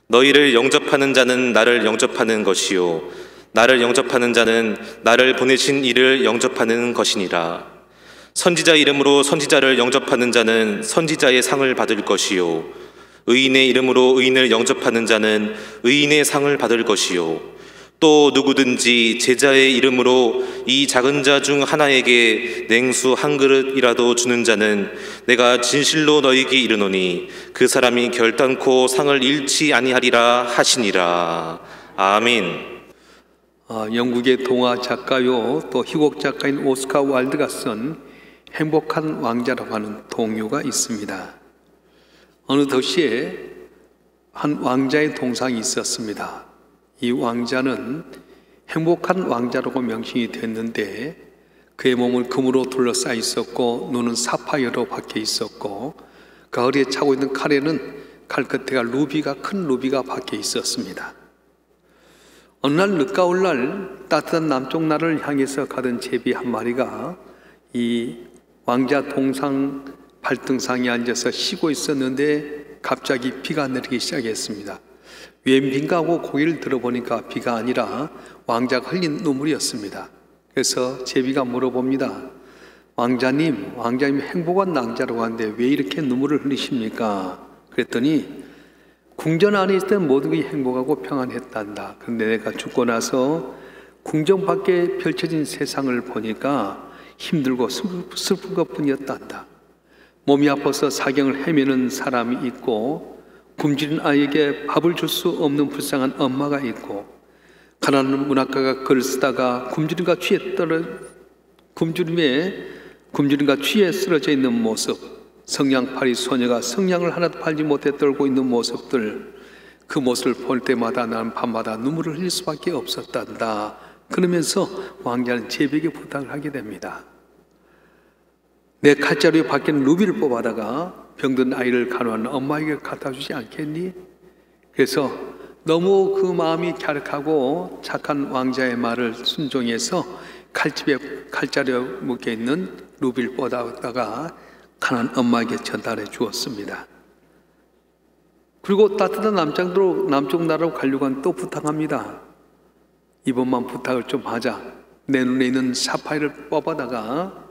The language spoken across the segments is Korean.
너희를 영접하는 자는 나를 영접하는 것이요 나를 영접하는 자는 나를 보내신 이를 영접하는 것이니라. 선지자 이름으로 선지자를 영접하는 자는 선지자의 상을 받을 것이요 의인의 이름으로 의인을 영접하는 자는 의인의 상을 받을 것이요 또 누구든지 제자의 이름으로 이 작은 자 중 하나에게 냉수 한 그릇이라도 주는 자는 내가 진실로 너희에게 이르노니 그 사람이 결단코 상을 잃지 아니하리라 하시니라. 아멘. 영국의 동화 작가요 또 희곡 작가인 오스카 와일드가 쓴 행복한 왕자라고 하는 동요가 있습니다. 어느 도시에 한 왕자의 동상이 있었습니다. 이 왕자는 행복한 왕자라고 명칭이 됐는데 그의 몸은 금으로 둘러싸여 있었고 눈은 사파이어로 박혀 있었고 그 허리에 차고 있는 칼에는 칼끝에가 큰 루비가 박혀 있었습니다. 어느 날 늦가을 날 따뜻한 남쪽 나라를 향해서 가던 제비 한 마리가 이 왕자 동상 발등상에 앉아서 쉬고 있었는데 갑자기 비가 내리기 시작했습니다. 웬 비인가 하고 고개를 들어보니까 비가 아니라 왕자가 흘린 눈물이었습니다. 그래서 제비가 물어봅니다. 왕자님 행복한 왕자라고 하는데 왜 이렇게 눈물을 흘리십니까? 그랬더니 궁전 안에 있을 때 모든 게 행복하고 평안했단다. 그런데 내가 죽고 나서 궁전 밖에 펼쳐진 세상을 보니까 힘들고 슬픈 것뿐이었단다. 몸이 아파서 사경을 헤매는 사람이 있고 굶주린 아이에게 밥을 줄 수 없는 불쌍한 엄마가 있고 가난한 문학가가 글을 쓰다가 굶주림과 취에 쓰러져 있는 모습, 성냥팔이 소녀가 성냥을 하나도 팔지 못해 떨고 있는 모습들, 그 모습을 볼 때마다 나는 밤마다 눈물을 흘릴 수밖에 없었단다. 그러면서 왕자는 제비에게 부탁을 하게 됩니다. 내 칼자루에 박힌 루비를 뽑아다가 병든 아이를 간호하는 엄마에게 갖다 주지 않겠니? 그래서 너무 그 마음이 갸륵하고 착한 왕자의 말을 순종해서 칼자루에 묶여 있는 루비를 뽑아다가 가난한 엄마에게 전달해 주었습니다. 그리고 따뜻한 남쪽 나라로 가려고 또 부탁합니다. 이번만 부탁을 좀 하자. 내 눈에 있는 사파이어를 뽑아다가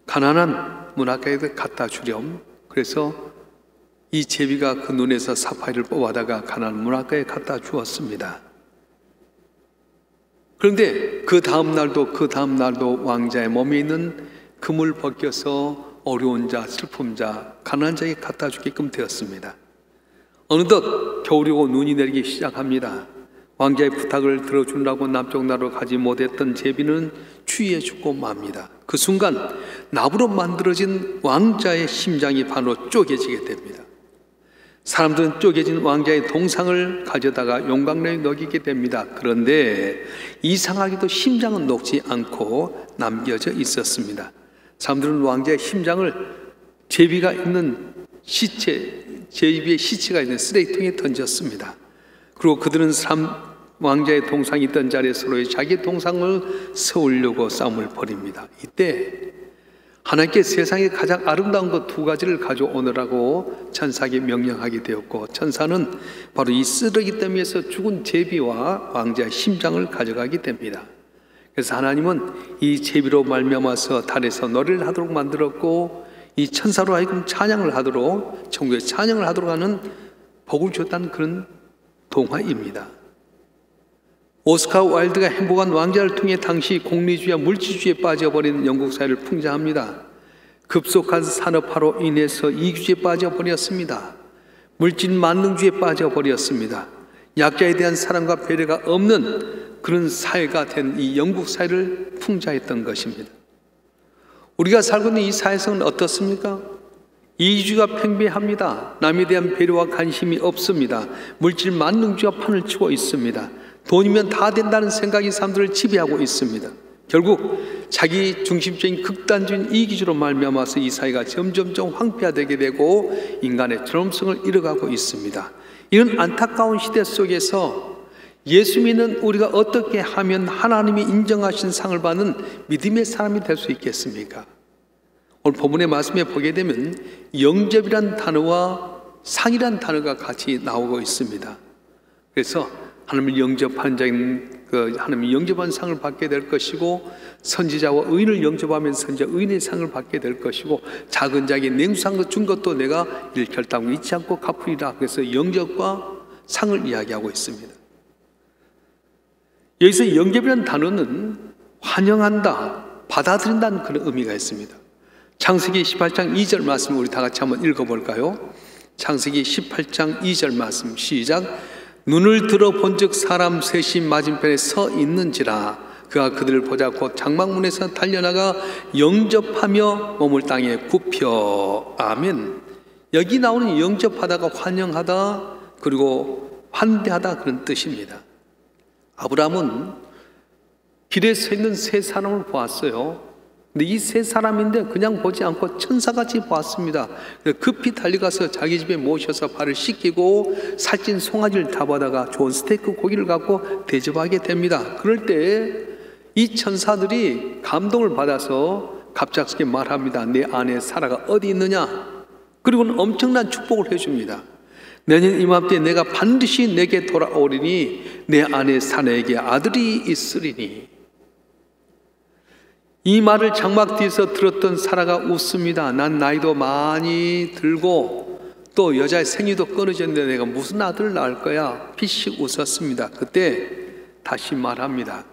가난한 문학가에게 갖다 주렴. 그래서 이 제비가 그 눈에서 사파이어를 뽑아다가 가난한 문학가에 갖다 주었습니다. 그런데 그 다음 날도 왕자의 몸에 있는 금을 벗겨서 어려운 자, 슬픔 자, 가난한 자에게 갖다 주게끔 되었습니다. 어느덧 겨울이 오고 눈이 내리기 시작합니다. 왕자의 부탁을 들어주려고 남쪽 나라로 가지 못했던 제비는 추위에 죽고 맙니다. 그 순간 나무로 만들어진 왕자의 심장이 반으로 쪼개지게 됩니다. 사람들은 쪼개진 왕자의 동상을 가져다가 용광로에 넣이게 됩니다. 그런데 이상하게도 심장은 녹지 않고 남겨져 있었습니다. 사람들은 왕자의 심장을 제비가 있는 제비의 시체가 있는 쓰레기통에 던졌습니다. 그리고 그들은 왕자의 동상이 있던 자리에 서로의 자기 동상을 세우려고 싸움을 벌입니다. 이때 하나님께 세상에 가장 아름다운 것 두 가지를 가져오느라고 천사에게 명령하게 되었고 천사는 바로 이 쓰레기 더미에서 죽은 제비와 왕자의 심장을 가져가게 됩니다. 그래서 하나님은 이 제비로 말미암아서 달에서 노래를 하도록 만들었고 이 천사로 하여금 찬양을 하도록 천국에 찬양을 하도록 하는 복을 줬다는 그런 동화입니다. 오스카 와일드가 행복한 왕자를 통해 당시 공리주의와 물질주의에 빠져버린 영국 사회를 풍자합니다. 급속한 산업화로 인해서 이기주의에 빠져버렸습니다. 물질 만능주의에 빠져버렸습니다. 약자에 대한 사랑과 배려가 없는 그런 사회가 된 이 영국 사회를 풍자했던 것입니다. 우리가 살고 있는 이 사회성은 어떻습니까? 이기주의가 팽배합니다. 남에 대한 배려와 관심이 없습니다. 물질 만능주의가 판을 치고 있습니다. 돈이면 다 된다는 생각이 사람들을 지배하고 있습니다. 결국 자기 중심적인 극단적인 이기주의로 말미암아서 이 사회가 점점점 황폐화되게 되고 인간의 존엄성을 잃어가고 있습니다. 이런 안타까운 시대 속에서 예수 믿는 우리가 어떻게 하면 하나님이 인정하신 상을 받는 믿음의 사람이 될 수 있겠습니까? 오늘 본문의 말씀에 보게 되면 영접이란 단어와 상이란 단어가 같이 나오고 있습니다. 그래서 하나님을 영접한 자인 하나님이 영접한 상을 받게 될 것이고, 선지자와 의인을 영접하면 선지자 의인의 상을 받게 될 것이고, 작은 자에게 냉수한 준 것도 내가 이를 결단하고 잊지 않고 갚으리라. 그래서 영접과 상을 이야기하고 있습니다. 여기서 영접이라는 단어는 환영한다, 받아들인다는 그런 의미가 있습니다. 창세기 18장 2절 말씀 우리 다 같이 한번 읽어볼까요? 창세기 18장 2절 말씀 시작. 눈을 들어 본즉 사람 셋이 맞은편에 서 있는지라. 그가 그들을 보자 곧 장막문에서 달려나가 영접하며 몸을 땅에 굽혀. 아멘. 여기 나오는 영접하다가 환영하다, 그리고 환대하다, 그런 뜻입니다. 아브라함은 길에 서 있는 세 사람을 보았어요. 근데 이 세 사람인데 그냥 보지 않고 천사같이 보았습니다. 급히 달려가서 자기 집에 모셔서 발을 씻기고 살찐 송아지를 잡아다가 좋은 스테이크 고기를 갖고 대접하게 됩니다. 그럴 때 이 천사들이 감동을 받아서 갑작스럽게 말합니다. 내 아내 사라가 어디 있느냐? 그리고는 엄청난 축복을 해줍니다. 내년 이맘때 내가 반드시 내게 돌아오리니 내 아내 사라에게 아들이 있으리니. 이 말을 장막 뒤에서 들었던 사라가 웃습니다. 난 나이도 많이 들고 또 여자의 생리도 끊어졌는데 내가 무슨 아들을 낳을 거야? 피식 웃었습니다. 그때 다시 말합니다.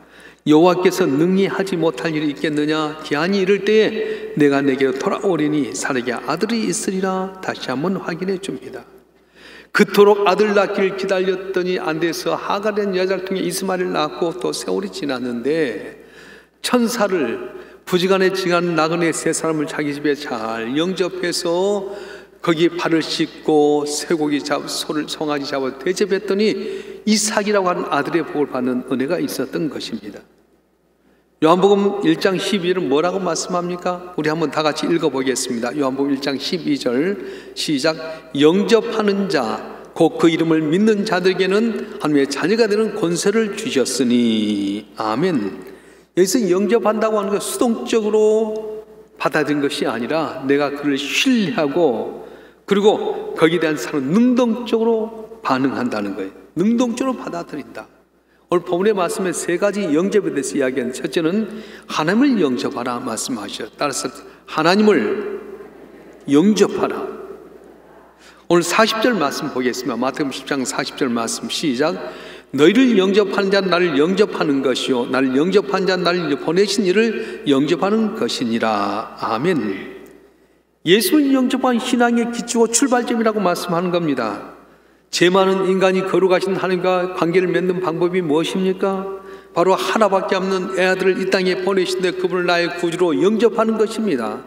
여호와께서 능히 하지 못할 일이 있겠느냐? 기한이 이를 때에 내가 내게로 돌아오리니 사라에게 아들이 있으리라. 다시 한번 확인해 줍니다. 그토록 아들 낳기를 기다렸더니 안 돼서 하갈이라는 여자를 통해 이스마엘을 낳고 또 세월이 지났는데, 천사를 부지간에 지난 나그네 세 사람을 자기 집에 잘 영접해서 거기에 발을 씻고 쇠고기 송아지 잡아 대접했더니 이삭이라고 하는 아들의 복을 받는 은혜가 있었던 것입니다. 요한복음 1장 12절은 뭐라고 말씀합니까? 우리 한번 다 같이 읽어보겠습니다. 요한복음 1장 12절 시작. 영접하는 자 곧 그 이름을 믿는 자들에게는 하나님의 자녀가 되는 권세를 주셨으니. 아멘. 여기서 영접한다고 하는 것 수동적으로 받아들인 것이 아니라 내가 그를 신뢰하고 그리고 거기에 대한 사람은 능동적으로 반응한다는 거예요. 능동적으로 받아들인다. 오늘 본문의 말씀에 세 가지 영접에 대해서 이야기하는, 첫째는 하나님을 영접하라 말씀하셔. 따라서 하나님을 영접하라. 오늘 40절 말씀 보겠습니다. 마태복음 10장 40절 말씀 시작. 너희를 영접하는 자는 나를 영접하는 것이요 나를 영접하는 자는 나를 보내신 이를 영접하는 것이니라. 아멘. 예수를 영접한 신앙의 기초고 출발점이라고 말씀하는 겁니다. 죄 많은 인간이 거룩하신 하나님과 관계를 맺는 방법이 무엇입니까? 바로 하나밖에 없는 애아들을 이 땅에 보내신데 그분을 나의 구주로 영접하는 것입니다.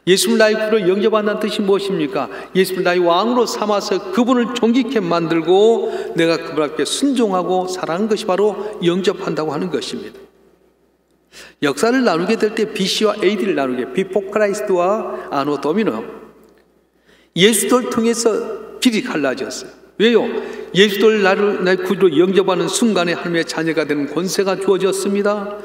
예수를 나의 구주로 영접한다는 뜻이 무엇입니까? 예수를 나의 왕으로 삼아서 그분을 존귀케 만들고 내가 그분 앞에 순종하고 살아가는 것이 바로 영접한다고 하는 것입니다. 역사를 나누게 될 때 BC와 AD를 나누게, 비포 크라이스트와 아노 도미노, 예수를 통해서 길이 갈라졌어요. 왜요? 예수를 나의 구주로 영접하는 순간에 하나님의 자녀가 되는 권세가 주어졌습니다.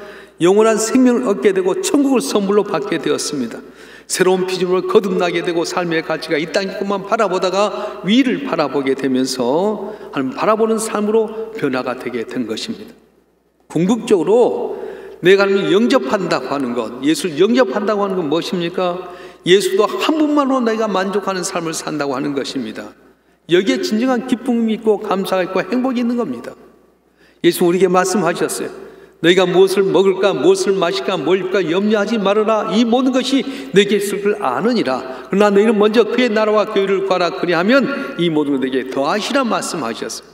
영원한 생명을 얻게 되고 천국을 선물로 받게 되었습니다. 새로운 비전으로 거듭나게 되고 삶의 가치가 이 땅에만 바라보다가 위를 바라보게 되면서 하나님 바라보는 삶으로 변화가 되게 된 것입니다. 궁극적으로 내가 하나님을 영접한다고 하는 것, 예수를 영접한다고 하는 건 무엇입니까? 예수도 한 분만으로 내가 만족하는 삶을 산다고 하는 것입니다. 여기에 진정한 기쁨이 있고 감사가 있고 행복이 있는 겁니다. 예수 우리에게 말씀하셨어요. 너희가 무엇을 먹을까, 무엇을 마실까, 뭘 입을까 염려하지 말아라. 이 모든 것이 너에게 있을 걸 아느니라. 그러나 너희는 먼저 그의 나라와 교회를 구하라. 그리하면 이 모든 것 너에게 더하시라 말씀하셨어요.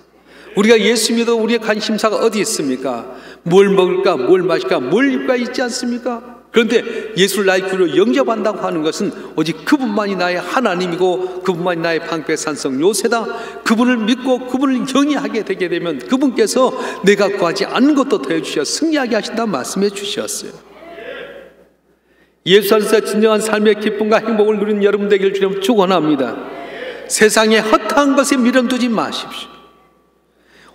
우리가 예수 믿어 우리의 관심사가 어디 있습니까? 뭘 먹을까, 뭘 마실까, 뭘 입을까 있지 않습니까? 그런데 예수를 나의 구주로 영접한다고 하는 것은 오직 그분만이 나의 하나님이고 그분만이 나의 방패산성 요새다. 그분을 믿고 그분을 경외하게 되게 되면 그분께서 내가 구하지 않는 것도 더해주셔 승리하게 하신다 말씀해 주셨어요. 예수 안에서 진정한 삶의 기쁨과 행복을 누리는 여러분 되기를 주님 축원합니다. 세상에 허탄 것에 미련 두지 마십시오.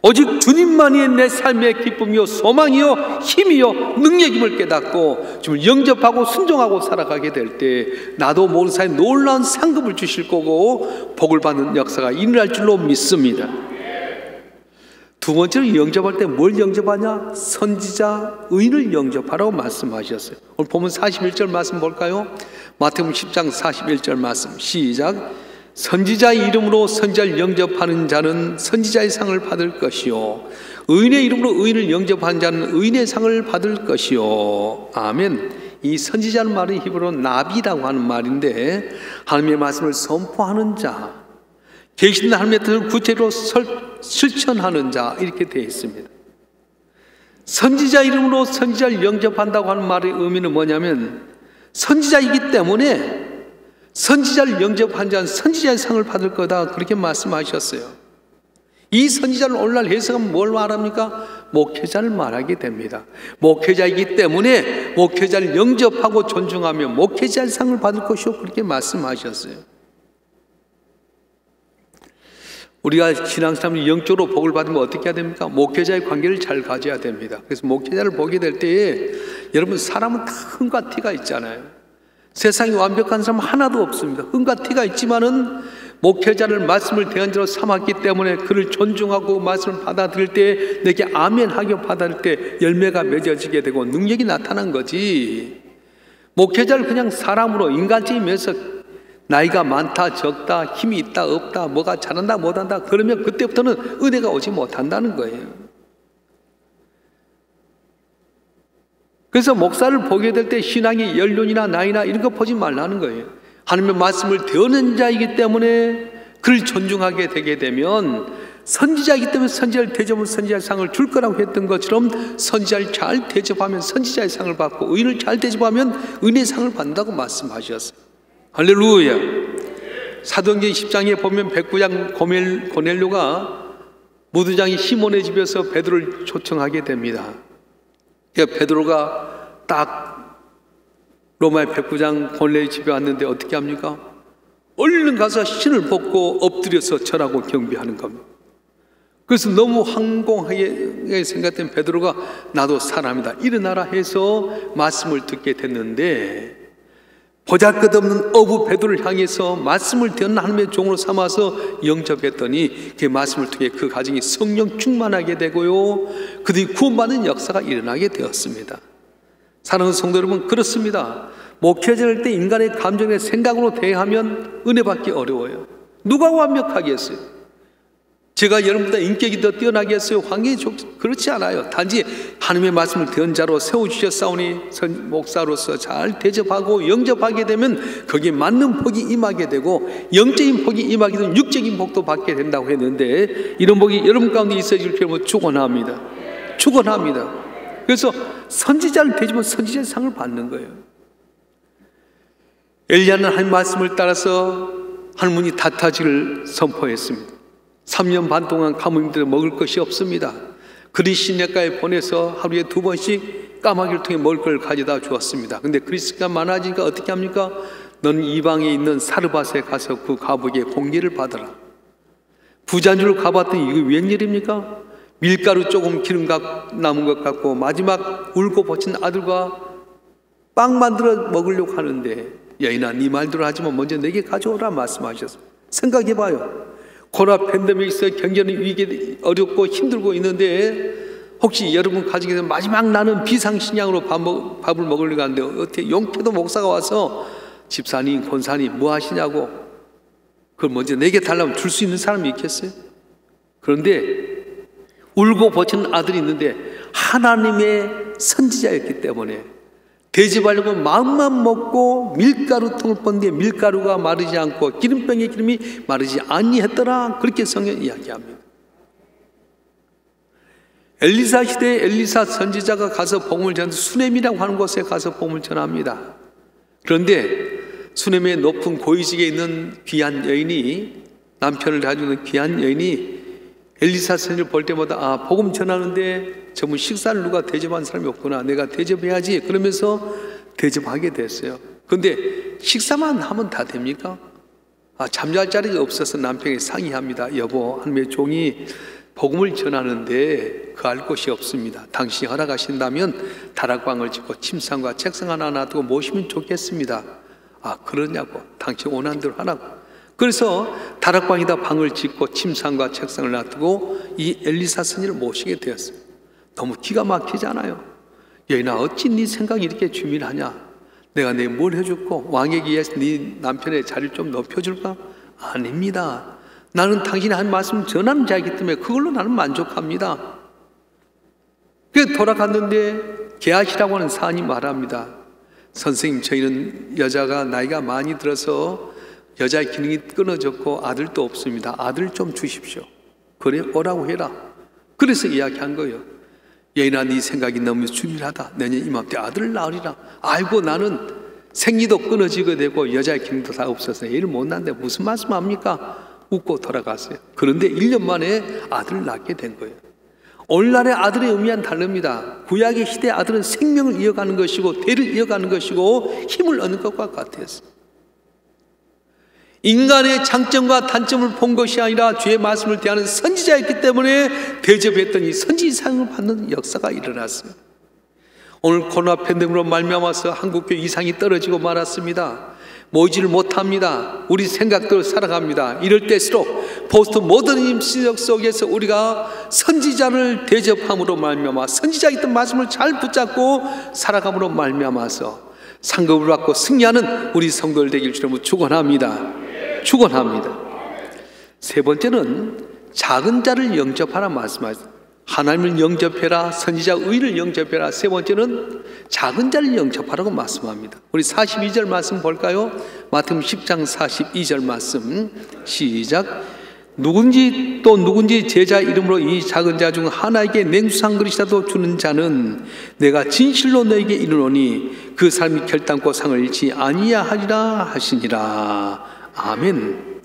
오직 주님만이 내 삶의 기쁨이요 소망이요 힘이요 능력임을 깨닫고 주님을 영접하고 순종하고 살아가게 될 때 나도 모르는 사이에 놀라운 상급을 주실 거고 복을 받는 역사가 일어날 줄로 믿습니다. 두 번째로 영접할 때 뭘 영접하냐? 선지자, 의인을 영접하라고 말씀하셨어요. 오늘 보면 41절 말씀 볼까요? 마태복음 10장 41절 말씀 시작. 선지자 이름으로 선지자를 영접하는 자는 선지자의 상을 받을 것이요 의인의 이름으로 의인을 영접하는 자는 의인의 상을 받을 것이요. 아멘. 이 선지자는 말은 히브리어로 나비라고 하는 말인데 하나님의 말씀을 선포하는 자, 계신 하나님의 뜻을 구체로 실천하는 자 이렇게 되어 있습니다. 선지자 이름으로 선지자를 영접한다고 하는 말의 의미는 뭐냐면 선지자이기 때문에 선지자를 영접한 자는 선지자의 상을 받을 거다 그렇게 말씀하셨어요. 이 선지자를 오늘날 해석하면 뭘 말합니까? 목회자를 말하게 됩니다. 목회자이기 때문에 목회자를 영접하고 존중하며 목회자의 상을 받을 것이요 그렇게 말씀하셨어요. 우리가 신앙생활 영적으로 복을 받으면 어떻게 해야 됩니까? 목회자의 관계를 잘 가져야 됩니다. 그래서 목회자를 보게 될 때에 여러분 사람은 다 흥과 티가 있잖아요. 세상에 완벽한 사람 하나도 없습니다. 흥과 티가 있지만은 목회자를 말씀을 대언자로 삼았기 때문에 그를 존중하고 말씀을 받아들일 때 내게 아멘 하고 받아들일 때 열매가 맺어지게 되고 능력이 나타난 거지. 목회자를 그냥 사람으로 인간적인 면에서 나이가 많다 적다 힘이 있다 없다 뭐가 잘한다 못한다 그러면 그때부터는 은혜가 오지 못한다는 거예요. 그래서 목사를 보게 될 때 신앙의 연륜이나 나이나 이런 거 보지 말라는 거예요. 하나님의 말씀을 대언하는 자이기 때문에 그를 존중하게 되게 되면 선지자이기 때문에 선지자를 대접하면 선지자의 상을 줄 거라고 했던 것처럼 선지자를 잘 대접하면 선지자의 상을 받고 의인을 잘 대접하면 은혜의 상을 받는다고 말씀하셨어요. 할렐루야. 사도행전 10장에 보면 백부장 고넬료가 무두장이 시몬의 집에서 베드로를 초청하게 됩니다. 그러니까 베드로가 딱 로마의 백부장 고넬료의 집에 왔는데 어떻게 합니까? 얼른 가서 신을 벗고 엎드려서 절하고 경배하는 겁니다. 그래서 너무 황공하게 생각된 베드로가 나도 사람이다 일어나라 해서 말씀을 듣게 됐는데 보잘것없는 어부 베드로를 향해서 말씀을 대언 하나님의 종으로 삼아서 영접했더니 그 말씀을 통해 그 가정이 성령 충만하게 되고요 그들이 구원받는 역사가 일어나게 되었습니다. 사랑하는 성도 여러분 그렇습니다. 목회자일 때 인간의 감정의 생각으로 대하면 은혜 받기 어려워요. 누가 완벽하겠어요? 제가 여러분보다 인격이 더 뛰어나겠어요? 환경이 그렇지 않아요. 단지 하나님의 말씀을 대언 자로 세워주셨사오니 목사로서 잘 대접하고 영접하게 되면 거기에 맞는 복이 임하게 되고 영적인 복이 임하게 되면 육적인 복도 받게 된다고 했는데 이런 복이 여러분 가운데 있어질 필요는 축원합니다. 축원합니다. 그래서 선지자를 대접하면 선지자의 상을 받는 거예요. 엘리야는 하나님 말씀을 따라서 할머니 다타지를 선포했습니다. 3년 반 동안 가뭄인데 먹을 것이 없습니다. 그리 시냇가에 보내서 하루에 2번씩 까마귀를 통해 먹을 걸 가져다 주었습니다. 근데 그리스가 많아지니까 어떻게 합니까? 너는 이방에 있는 사르밧에 가서 그 과부에게 공개를 받아라. 부자인 줄 가봤더니 이거 웬일입니까? 밀가루 조금 기름 남은 것 같고 마지막 울고 버친 아들과 빵 만들어 먹으려고 하는데 여인아 네 말대로 하지만 먼저 내게 가져오라 말씀하셨어요. 생각해봐요. 코로나 팬데믹이 있어요. 경제는 위기 어렵고 힘들고 있는데 혹시 여러분 가지게 되면 마지막 나는 비상식량으로 밥을 먹으려고 하는데 어떻게 용태도 목사가 와서 집사님 권사님 뭐 하시냐고 그걸 먼저 내게 달라면 줄 수 있는 사람이 있겠어요? 그런데 울고 버티는 아들이 있는데 하나님의 선지자였기 때문에 대접하려고 마음만 먹고 밀가루통을 뻗는데 밀가루가 마르지 않고 기름병의 기름이 마르지 아니했더라 그렇게 성경이 이야기합니다. 엘리사 시대에 엘리사 선지자가 가서 복음을 전하는데 수넴이라고 하는 곳에 가서 복음을 전합니다. 그런데 수넴의 높은 고위직에 있는 귀한 여인이 남편을 가지고 있는 귀한 여인이 엘리사 선지를 볼 때마다 복음 전하는데 전부 식사를 누가 대접한 사람이 없구나 내가 대접해야지 그러면서 대접하게 됐어요. 그런데 식사만 하면 다 됩니까? 잠잘 자리가 없어서 남편에게 상의합니다. 여보 하나님의 종이 복음을 전하는데 그 알 곳이 없습니다. 당신이 허락하신다면 다락방을 짓고 침상과 책상 하나 놔두고 모시면 좋겠습니다. 그러냐고 당신 원하는 대로 하라고. 그래서 다락방에다 방을 짓고 침상과 책상을 놔두고 이 엘리사 스님을 모시게 되었어요. 너무 기가 막히잖아요. 여인아, 어찌 네 생각이 이렇게 주밀하냐? 내가 네 뭘 해줄까? 왕에게 의해서 네 남편의 자리를 좀 높여줄까? 아닙니다. 나는 당신이 한 말씀 전하는 자이기 때문에 그걸로 나는 만족합니다. 그래서 돌아갔는데 게하시라고 하는 사안이 말합니다. 선생님, 저희는 여자가 나이가 많이 들어서 여자의 기능이 끊어졌고 아들도 없습니다. 아들 좀 주십시오. 그래, 오라고 해라. 그래서 이야기한 거예요. 여인아, 네 생각이 너무 주밀하다. 내년 이맘때 아들을 낳으리라. 아이고, 나는 생리도 끊어지게 되고 여자의 기능도 다 없어서 애를 못 낳는데 무슨 말씀합니까? 웃고 돌아갔어요. 그런데 1년 만에 아들을 낳게 된 거예요. 오늘날의 아들의 의미와는 다릅니다. 구약의 시대의 아들은 생명을 이어가는 것이고 대를 이어가는 것이고 힘을 얻는 것과 같았어요. 인간의 장점과 단점을 본 것이 아니라 주의 말씀을 대하는 선지자였기 때문에 대접했더니 선지상을 받는 역사가 일어났어요. 오늘 코로나 팬데믹으로 말미암아서 한국교회 이상이 떨어지고 말았습니다. 모이지를 못합니다. 우리 생각대로 살아갑니다. 이럴 때일수록 포스트 모더니즘 시대 속에서 우리가 선지자를 대접함으로 말미암아 선지자의 있던 말씀을 잘 붙잡고 살아감으로 말미암아서 상급을 받고 승리하는 우리 성도들 되길 주님으로 축원합니다. 축원합니다. 세 번째는 작은 자를 영접하라 말씀하셨습니다. 하나님을 영접해라, 선지자 의를 영접해라. 세 번째는 작은 자를 영접하라고 말씀합니다. 우리 42절 말씀 볼까요? 마태복음 10장 42절 말씀 시작. 누군지 제자 이름으로 이 작은 자 중 하나에게 냉수 한 그릇이라도 주는 자는 내가 진실로 너에게 이르노니 그 사람이 결단코 상을 잃지 아니하리라 하시니라. 아멘.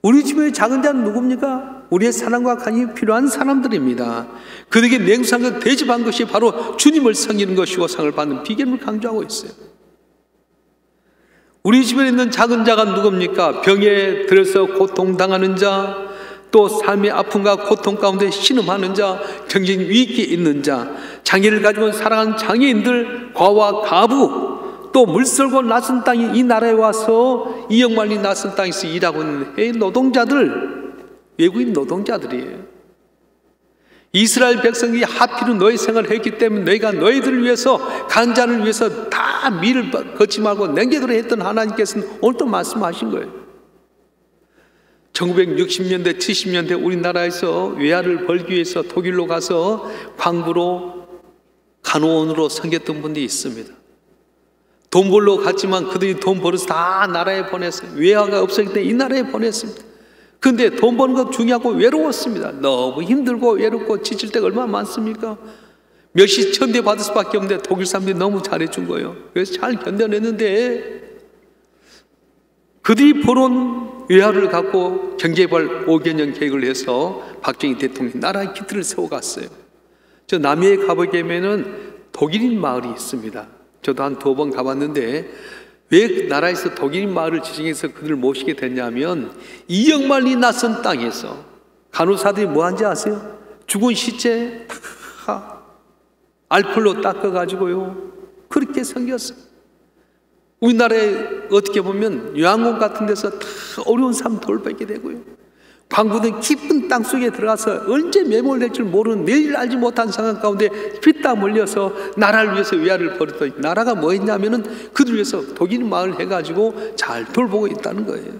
우리 집의 작은 자는 누굽니까? 우리의 사랑과 간이 필요한 사람들입니다. 그들에게 냉수 한 그릇 대접한 것이 바로 주님을 섬기는 것이고 상을 받는 비결을 강조하고 있어요. 우리 집에 있는 작은 자가 누굽니까? 병에 들어서 고통당하는 자, 또 삶의 아픔과 고통 가운데 신음하는 자, 경제적인 위기에 있는 자, 장애를 가지고 살아가는 장애인들, 과와 가부, 또 물설고 낯선 땅이 이 나라에 와서 이역만리 낯선 땅에서 일하고 있는 노동자들, 외국인 노동자들이에요. 이스라엘 백성이 하필은 너희 생활을 했기 때문에 너희가 너희들을 위해서 간자를 위해서 다 밀을 걷지 말고 냉개도로 했던 하나님께서는 오늘 또 말씀하신 거예요. 1960년대 70년대 우리나라에서 외화를 벌기 위해서 독일로 가서 광부로 간호원으로 섬겼던 분들이 있습니다. 돈 벌러 갔지만 그들이 돈 벌어서 다 나라에 보냈어요. 외화가 없었기 때문에 이 나라에 보냈습니다. 근데 돈 버는 것 중요하고 외로웠습니다. 너무 힘들고 외롭고 지칠 때가 얼마나 많습니까? 몇시 천대 받을 수밖에 없는데 독일 사람들이 너무 잘해준 거예요. 그래서 잘 견뎌냈는데 그들이 벌어온 외화를 갖고 경제발 5개년 계획을 해서 박정희 대통령이 나라의 기틀을 세워갔어요. 저 남해에 가보게 되면 독일인 마을이 있습니다. 저도 한 2번 가봤는데 왜 나라에서 독일인 마을을 지정해서 그들을 모시게 됐냐면 이역만리 낯선 땅에서 간호사들이 뭐 하는지 아세요? 죽은 시체 다 알콜로 닦아가지고요 그렇게 섬겼어요. 우리나라에 어떻게 보면 요양원 같은 데서 다 어려운 사람 돌보게 되고요, 광부는 깊은 땅속에 들어가서 언제 매몰될 줄 모르는 내일 알지 못한 상황 가운데 피땀 흘려서 나라를 위해서 외화를 벌였더니 나라가 뭐 했냐면은 그들 위해서 독일 마을 해가지고 잘 돌보고 있다는 거예요.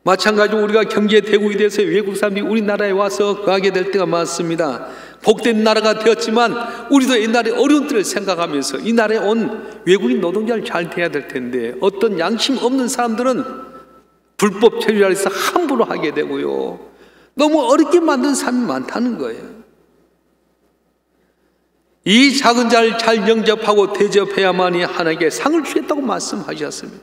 마찬가지로 우리가 경제 대국이 돼서 외국 사람들이 우리나라에 와서 거하게 될 때가 많습니다. 복된 나라가 되었지만 우리도 옛날에 어려운 때를 생각하면서 이 나라에 온 외국인 노동자를 잘 대해야 될 텐데 어떤 양심 없는 사람들은 불법 체류자리에서 함부로 하게 되고요, 너무 어렵게 만든 사람이 많다는 거예요. 이 작은 자를 잘 영접하고 대접해야만이 하나님께 상을 주겠다고 말씀하셨습니다.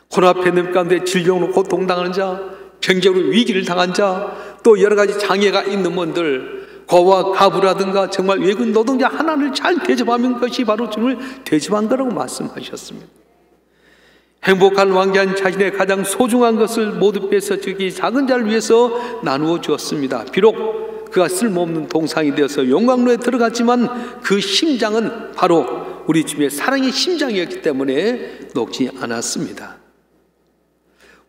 코로나 팬데믹 가운데 질병으로 고통당하는 자, 경제적으로 위기를 당한 자, 또 여러 가지 장애가 있는 분들, 고와 가부라든가 정말 외국인 노동자 하나를 잘 대접하는 것이 바로 주님을 대접한 거라고 말씀하셨습니다. 행복한 왕자는 자신의 가장 소중한 것을 모두 빼서 저기 작은 자를 위해서 나누어 주었습니다. 비록 그가 쓸모없는 동상이 되어서 영광로에 들어갔지만 그 심장은 바로 우리 주님의 사랑의 심장이었기 때문에 녹지 않았습니다.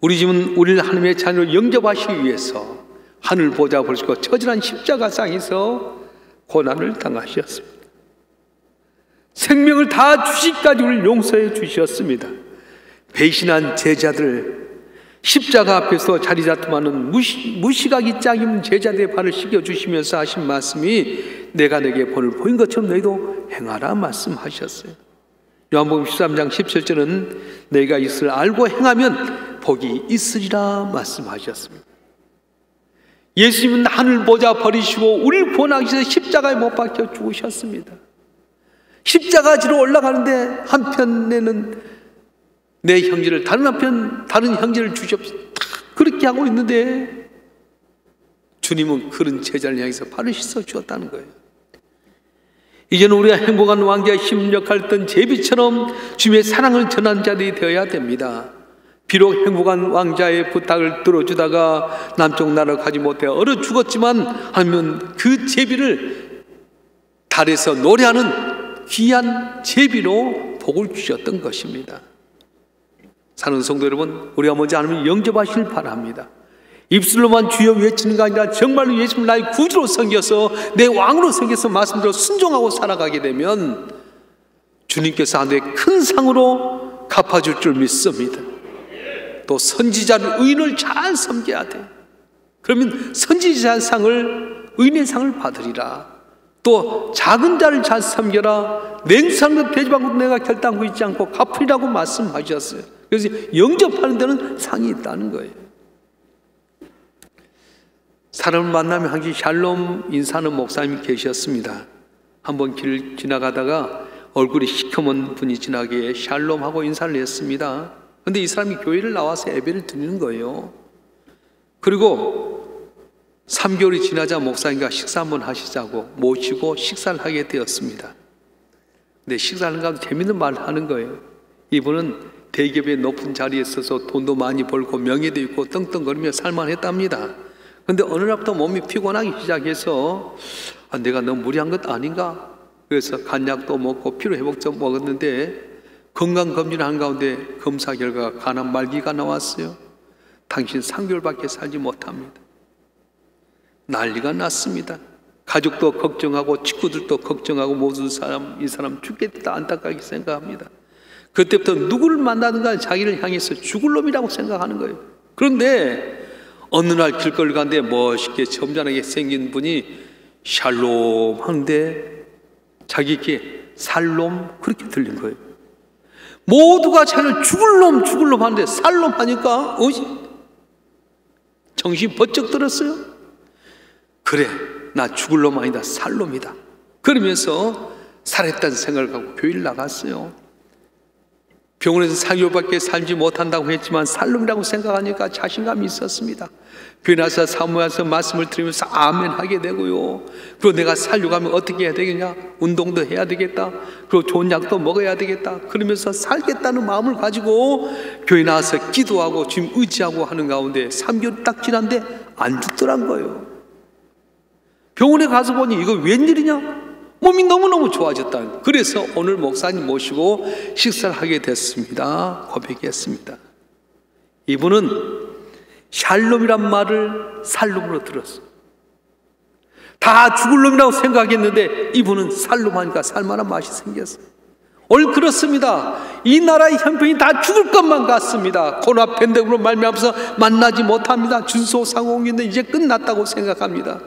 우리 집은 우리를 하나님의 자녀로 영접하시기 위해서 하늘 보좌 보시고 처절한 십자가상에서 고난을 당하셨습니다. 생명을 다 주시기까지 우리를 용서해 주셨습니다. 배신한 제자들, 십자가 앞에서 자리 다툼하는 무시각이 짝이면 제자들의 발을 씻겨주시면서 하신 말씀이 내가 내게 본을 보인 것처럼 너희도 행하라 말씀하셨어요. 요한복음 13장 17절은 너희가 이것을 알고 행하면 복이 있으리라 말씀하셨습니다. 예수님은 하늘 보좌 버리시고 우리를 구원하기 위해서 십자가에 못 박혀 죽으셨습니다. 십자가 지로 올라가는데 한편에는 내 형제를 다른 한편 다른 형제를 주시옵소서 그렇게 하고 있는데 주님은 그런 제자를 향해서 발을 씻어 주었다는 거예요. 이제는 우리가 행복한 왕자의 힘 역할을 했던 제비처럼 주님의 사랑을 전하는 자들이 되어야 됩니다. 비록 행복한 왕자의 부탁을 들어주다가 남쪽 나라를 가지 못해 얼어 죽었지만 하나님은 그 제비를 달에서 노래하는 귀한 제비로 복을 주셨던 것입니다. 사는 성도 여러분, 우리가 먼저 하나님을 영접하시길 바랍니다. 입술로만 주여 외치는 게 아니라 정말로 예수님을 나의 구주로 섬겨서 내 왕으로 섬겨서 말씀대로 순종하고 살아가게 되면 주님께서 하늘의 큰 상으로 갚아줄 줄 믿습니다. 또 선지자를 의인을 잘 섬겨야 돼. 그러면 선지자 상을 의인의 상을 받으리라. 또 작은 자를 잘 섬겨라. 냉수하는 돼지방울도 내가 결단하고 있지 않고 갚으리라고 말씀하셨어요. 그래서 영접하는 데는 상이 있다는 거예요. 사람을 만나면 항상 샬롬 인사하는 목사님이 계셨습니다. 한번 길을 지나가다가 얼굴이 시커먼 분이 지나기에 샬롬하고 인사를 했습니다. 그런데 이 사람이 교회를 나와서 예배를 드리는 거예요. 그리고 3개월이 지나자 목사님과 식사 한번 하시자고 모시고 식사를 하게 되었습니다. 근데 식사하는 가운데 재밌는 말을 하는 거예요. 이분은 대기업의 높은 자리에 있어서 돈도 많이 벌고 명예도 있고 떵떵거리며 살만했답니다. 그런데 어느 날부터 몸이 피곤하기 시작해서 내가 너무 무리한 것 아닌가? 그래서 간약도 먹고 피로회복제 먹었는데 건강검진을 한 가운데 검사 결과가 간암 말기가 나왔어요. 당신 3개월밖에 살지 못합니다. 난리가 났습니다. 가족도 걱정하고 친구들도 걱정하고 모든 이 사람 죽겠다 안타깝게 생각합니다. 그때부터 누구를 만나든가 자기를 향해서 죽을 놈이라고 생각하는 거예요. 그런데 어느 날 길거리 가는데 멋있게 점잖하게 생긴 분이 샬롬 하는데 자기에게 살롬 그렇게 들린 거예요. 모두가 자기를 죽을 놈 하는데 살롬 하니까 정신이 번쩍 들었어요. 그래, 나 죽을 놈 아니다, 살롬이다. 그러면서 살았다는 생각을 갖고 교회를 나갔어요. 병원에서 4개월밖에 살지 못한다고 했지만 살롬이라고 생각하니까 자신감이 있었습니다. 교회 나서 사모해서 말씀을 들으면서 아멘 하게 되고요. 그리고 내가 살려고 하면 어떻게 해야 되겠냐? 운동도 해야 되겠다. 그리고 좋은 약도 먹어야 되겠다. 그러면서 살겠다는 마음을 가지고 교회 나와서 기도하고 주님 의지하고 하는 가운데 3개월 딱 지났는데 안 죽더란 거예요. 병원에 가서 보니 이거 웬일이냐? 몸이 너무너무 좋아졌다. 그래서 오늘 목사님 모시고 식사를 하게 됐습니다. 고백했습니다. 이분은 샬롬이란 말을 살롬으로 들었어요. 다 죽을 놈이라고 생각했는데 이분은 살롬하니까 살만한 맛이 생겼어요. 오늘 그렇습니다. 이 나라의 형편이 다 죽을 것만 같습니다. 코로나 팬데믹으로 말미암아서 만나지 못합니다. 준소상공인데 이제 끝났다고 생각합니다.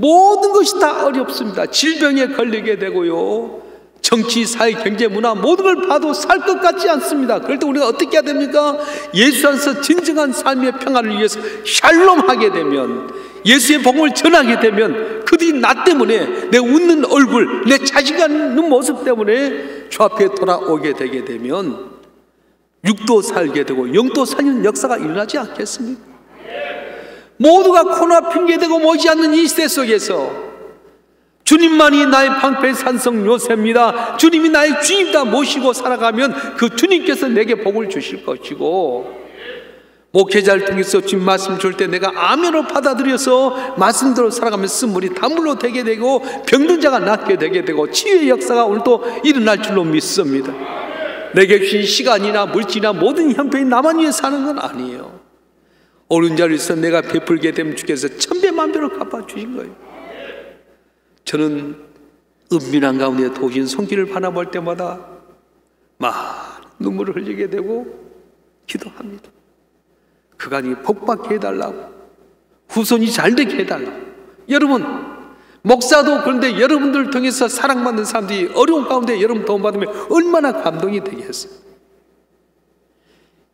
모든 것이 다 어렵습니다. 질병에 걸리게 되고요. 정치, 사회, 경제, 문화 모든 걸 봐도 살 것 같지 않습니다. 그럴 때 우리가 어떻게 해야 됩니까? 예수 안에서 진정한 삶의 평안을 위해서 샬롬하게 되면, 예수의 복음을 전하게 되면 그들이 나 때문에 내 웃는 얼굴, 내 자신감 있는 모습 때문에 주 앞에 돌아오게 되게 되면 육도 살게 되고 영도 살리는 역사가 일어나지 않겠습니까? 모두가 코로나 핑계대고 모지 않는 이 시대 속에서 주님만이 나의 방패 산성 요새입니다. 주님이 나의 주님이다 모시고 살아가면 그 주님께서 내게 복을 주실 것이고, 목회자를 통해서 주님 말씀 줄 때 내가 아멘으로 받아들여서 말씀대로 살아가면 쓴물이 단물로 되게 되고 병든 자가 낫게 되게 되고 치유의 역사가 오늘도 일어날 줄로 믿습니다. 내게 주신 시간이나 물질이나 모든 형편이 나만 위해 사는 건 아니에요. 옳은 자를 위해서 내가 베풀게 되면 주께서 천배만배로 갚아주신 거예요. 저는 은밀한 가운데 도우신 손길을 바라볼 때마다 많은 눈물을 흘리게 되고 기도합니다. 그간이 복받게 해달라고, 후손이 잘되게 해달라고. 여러분, 목사도 그런데 여러분들을 통해서 사랑받는 사람들이 어려운 가운데 여러분 도움받으면 얼마나 감동이 되겠어요.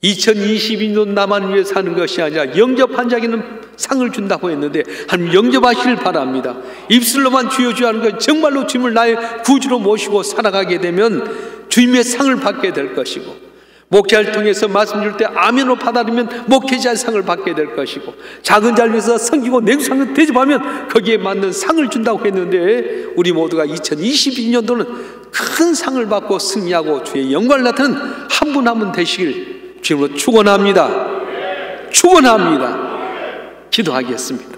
2022년 나만 위해 사는 것이 아니라 영접한 자에게는 상을 준다고 했는데 하나님 영접하시길 바랍니다. 입술로만 주여 주여 하는 것, 정말로 주님을 나의 구주로 모시고 살아가게 되면 주님의 상을 받게 될 것이고, 목자를 통해서 말씀 줄 때 아멘으로 받아들이면 목회자의 상을 받게 될 것이고, 작은 자를 위해서 섬기고 내구상을 대접하면 거기에 맞는 상을 준다고 했는데, 우리 모두가 2022년도는 큰 상을 받고 승리하고 주의 영광을 나타내는 한 분 한 분 되시길 주님으로 축원합니다. 축원합니다. 기도하겠습니다.